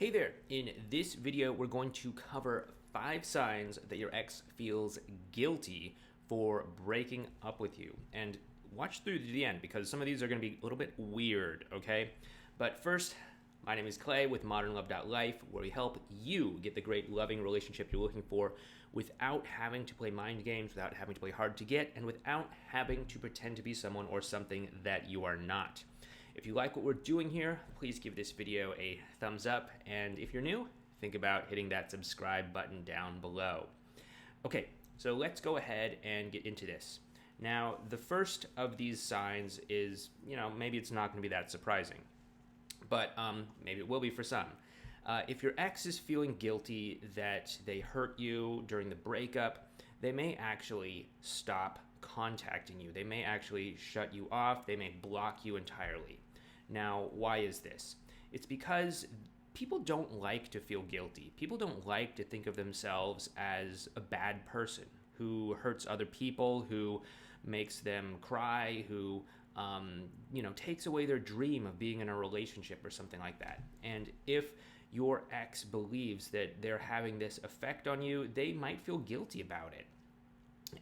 Hey there, in this video we're going to cover 5 signs that your ex feels guilty for breaking up with you. And watch through to the end because some of these are going to be a little bit weird, okay? But first, my name is Clay with modernlove.life, where we help you get the great loving relationship you're looking for without having to play mind games, without having to play hard to get, and without having to pretend to be someone or something that you are not. If you like what we're doing here, please give this video a thumbs up, and if you're new, think about hitting that subscribe button down below. Okay, so let's go ahead and get into this. Now, the first of these signs is, maybe it's not going to be that surprising, but maybe it will be for some. If your ex is feeling guilty that they hurt you during the breakup, they may actually stop contacting you. They may actually shut you off. They may block you entirely. Now, why is this? It's because people don't like to feel guilty. People don't like to think of themselves as a bad person who hurts other people, who makes them cry, who takes away their dream of being in a relationship or something like that. And if your ex believes that they're having this effect on you, they might feel guilty about it.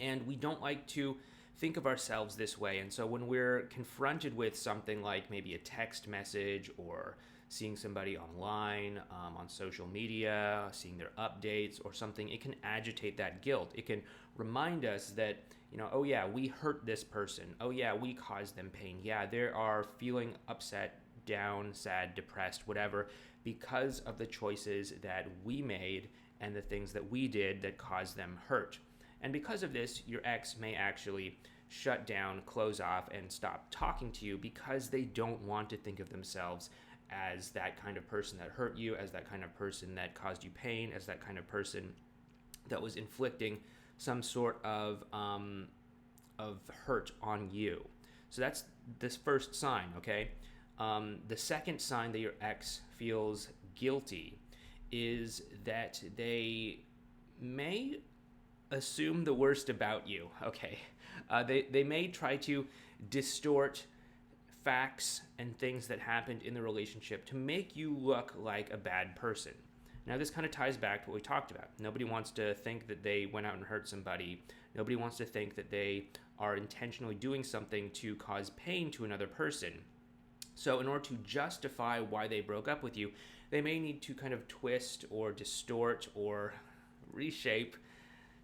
And we don't like to think of ourselves this way. And so when we're confronted with something like maybe a text message or seeing somebody online, on social media, seeing their updates or something, it can agitate that guilt. It can remind us that, oh yeah, we hurt this person. Oh yeah, we caused them pain. Yeah, they are feeling upset, down, sad, depressed, whatever, because of the choices that we made and the things that we did that caused them hurt. And because of this, your ex may actually shut down, close off, and stop talking to you because they don't want to think of themselves as that kind of person that hurt you, as that kind of person that caused you pain, as that kind of person that was inflicting some sort of hurt on you. So that's this first sign, okay? The second sign that your ex feels guilty is that they may assume the worst about you, okay? They may try to distort facts and things that happened in the relationship to make you look like a bad person. Now, this kind of ties back to what we talked about. Nobody wants to think that they went out and hurt somebody. Nobody wants to think that they are intentionally doing something to cause pain to another person. So in order to justify why they broke up with you, they may need to kind of twist or distort or reshape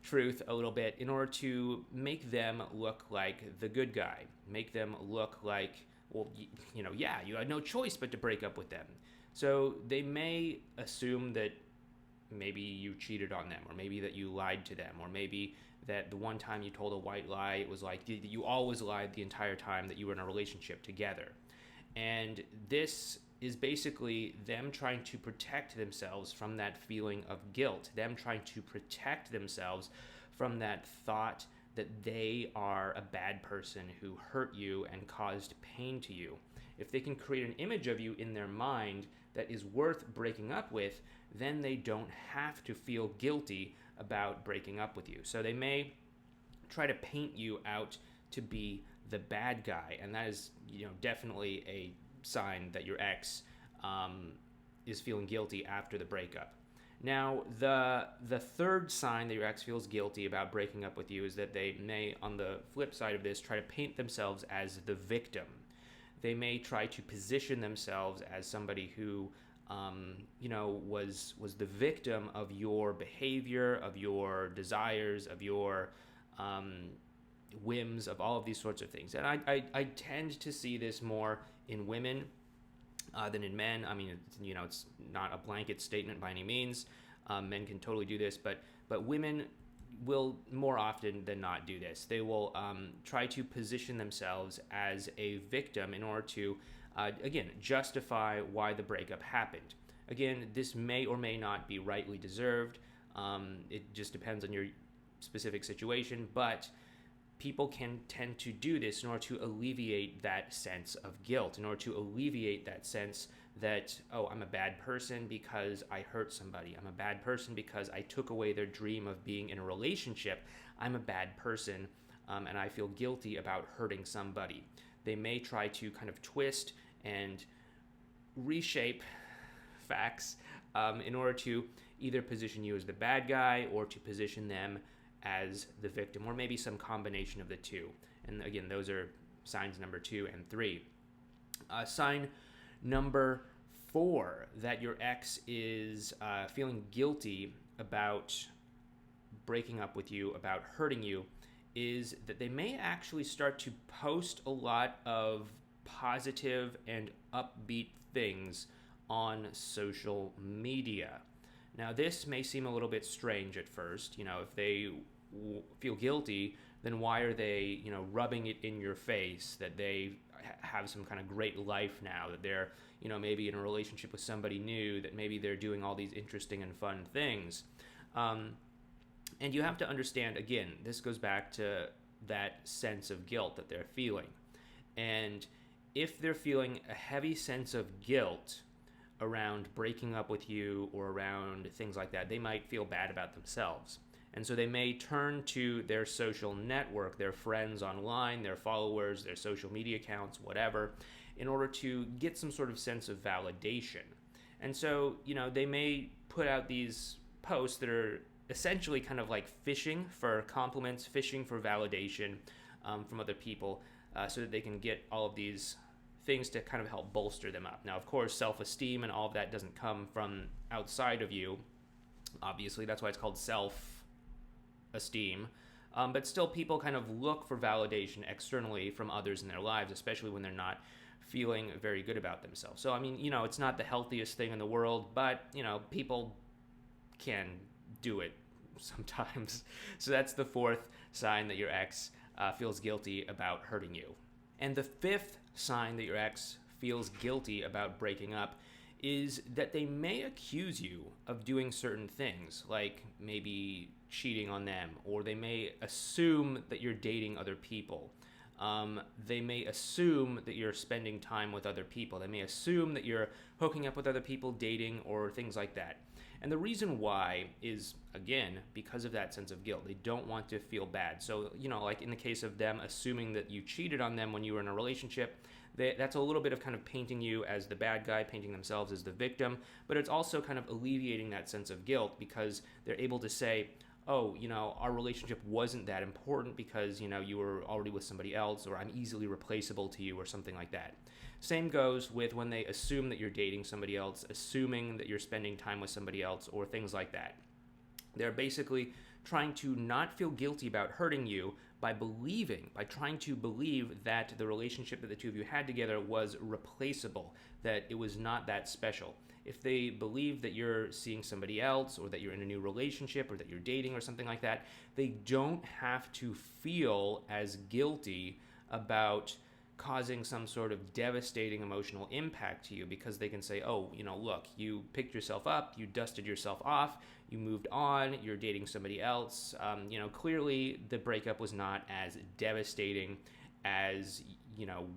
truth a little bit in order to make them look like the good guy, make them look like, well, you had no choice but to break up with them. So they may assume that maybe you cheated on them, or maybe that you lied to them, or maybe that the one time you told a white lie, it was like you always lied the entire time that you were in a relationship together. And this is basically them trying to protect themselves from that feeling of guilt, them trying to protect themselves from that thought that they are a bad person who hurt you and caused pain to you. If they can create an image of you in their mind that is worth breaking up with, then they don't have to feel guilty about breaking up with you. So they may try to paint you out to be the bad guy, and that is, definitely a sign that your ex is feeling guilty after the breakup. Now, the third sign that your ex feels guilty about breaking up with you is that they may, on the flip side of this, try to paint themselves as the victim. They may try to position themselves as somebody who, was the victim of your behavior, of your desires, of your whims, of all of these sorts of things. And I tend to see this more in women than in men. I mean, it's not a blanket statement by any means. Men can totally do this, but women will more often than not do this. They will try to position themselves as a victim in order to, again, justify why the breakup happened. Again, this may or may not be rightly deserved. It just depends on your specific situation, but people can tend to do this in order to alleviate that sense of guilt, in order to alleviate that sense that, oh, I'm a bad person because I hurt somebody. I'm a bad person because I took away their dream of being in a relationship. I'm a bad person, and I feel guilty about hurting somebody. They may try to kind of twist and reshape facts in order to either position you as the bad guy or to position them as the victim, or maybe some combination of the two. And again, those are signs number 2 and 3. Sign number 4, that your ex is feeling guilty about breaking up with you, about hurting you, is that they may actually start to post a lot of positive and upbeat things on social media. Now, this may seem a little bit strange at first. If they feel guilty, then why are they, rubbing it in your face that they have some kind of great life now, that they're, maybe in a relationship with somebody new, that maybe they're doing all these interesting and fun things. And you have to understand, again, this goes back to that sense of guilt that they're feeling. And if they're feeling a heavy sense of guilt around breaking up with you or around things like that, they might feel bad about themselves. And so they may turn to their social network, their friends online, their followers, their social media accounts, whatever, in order to get some sort of sense of validation. And so, they may put out these posts that are essentially kind of like fishing for compliments, fishing for validation from other people, so that they can get all of these things to kind of help bolster them up. Now, of course, self-esteem and all of that doesn't come from outside of you. Obviously, that's why it's called self-esteem. But still, people kind of look for validation externally from others in their lives, especially when they're not feeling very good about themselves. So, it's not the healthiest thing in the world, but, people can do it sometimes. So that's the 4th sign that your ex feels guilty about hurting you. And the 5th sign that your ex feels guilty about breaking up is that they may accuse you of doing certain things, like maybe cheating on them, or they may assume that you're dating other people. They may assume that you're spending time with other people. They may assume that you're hooking up with other people, dating, or things like that. And the reason why is, again, because of that sense of guilt. They don't want to feel bad. So, like in the case of them assuming that you cheated on them when you were in a relationship, that's a little bit of kind of painting you as the bad guy, painting themselves as the victim. But it's also kind of alleviating that sense of guilt because they're able to say, oh, our relationship wasn't that important because, you were already with somebody else, or I'm easily replaceable to you, or something like that. Same goes with when they assume that you're dating somebody else, assuming that you're spending time with somebody else, or things like that. They're basically trying to not feel guilty about hurting you by trying to believe that the relationship that the two of you had together was replaceable, that it was not that special. If they believe that you're seeing somebody else, or that you're in a new relationship, or that you're dating, or something like that, they don't have to feel as guilty about causing some sort of devastating emotional impact to you, because they can say, oh, look, you picked yourself up, you dusted yourself off, you moved on, you're dating somebody else. Clearly the breakup was not as devastating as,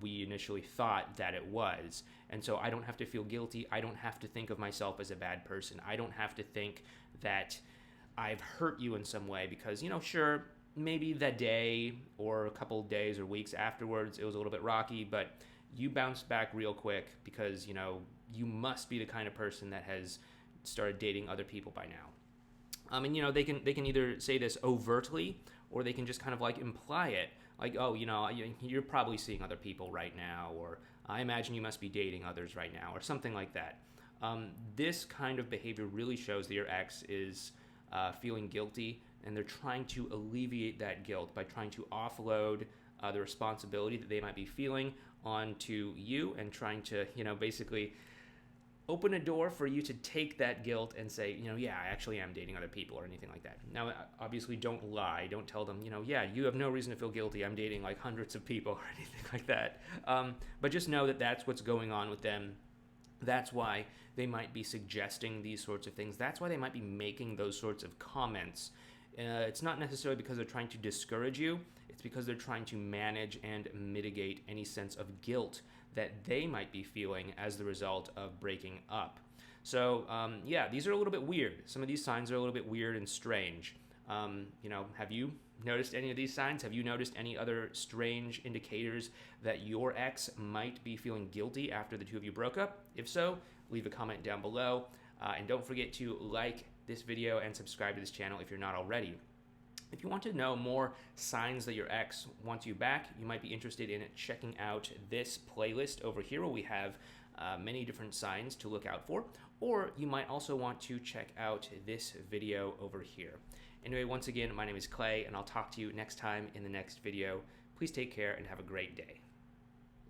we initially thought that it was. And so I don't have to feel guilty. I don't have to think of myself as a bad person. I don't have to think that I've hurt you in some way because, sure, maybe that day or a couple days or weeks afterwards, it was a little bit rocky, but you bounced back real quick because, you must be the kind of person that has started dating other people by now. They can either say this overtly, or they can just kind of like imply it, like, oh, you're probably seeing other people right now, or I imagine you must be dating others right now, or something like that. This kind of behavior really shows that your ex is feeling guilty, and they're trying to alleviate that guilt by trying to offload the responsibility that they might be feeling onto you, and trying to, basically open a door for you to take that guilt and say, yeah, I actually am dating other people, or anything like that. Now, obviously, don't lie. Don't tell them, yeah, you have no reason to feel guilty. I'm dating like hundreds of people, or anything like that. But just know that that's what's going on with them. That's why they might be suggesting these sorts of things. That's why they might be making those sorts of comments. It's not necessarily because they're trying to discourage you. It's because they're trying to manage and mitigate any sense of guilt that they might be feeling as the result of breaking up. So, these are a little bit weird. Some of these signs are a little bit weird and strange. Have you noticed any of these signs? Have you noticed any other strange indicators that your ex might be feeling guilty after the two of you broke up? If so, leave a comment down below. And don't forget to like this video and subscribe to this channel if you're not already. If you want to know more signs that your ex wants you back, you might be interested in checking out this playlist over here where we have many different signs to look out for, or you might also want to check out this video over here. Anyway, once again, my name is Clay, and I'll talk to you next time in the next video. Please take care and have a great day.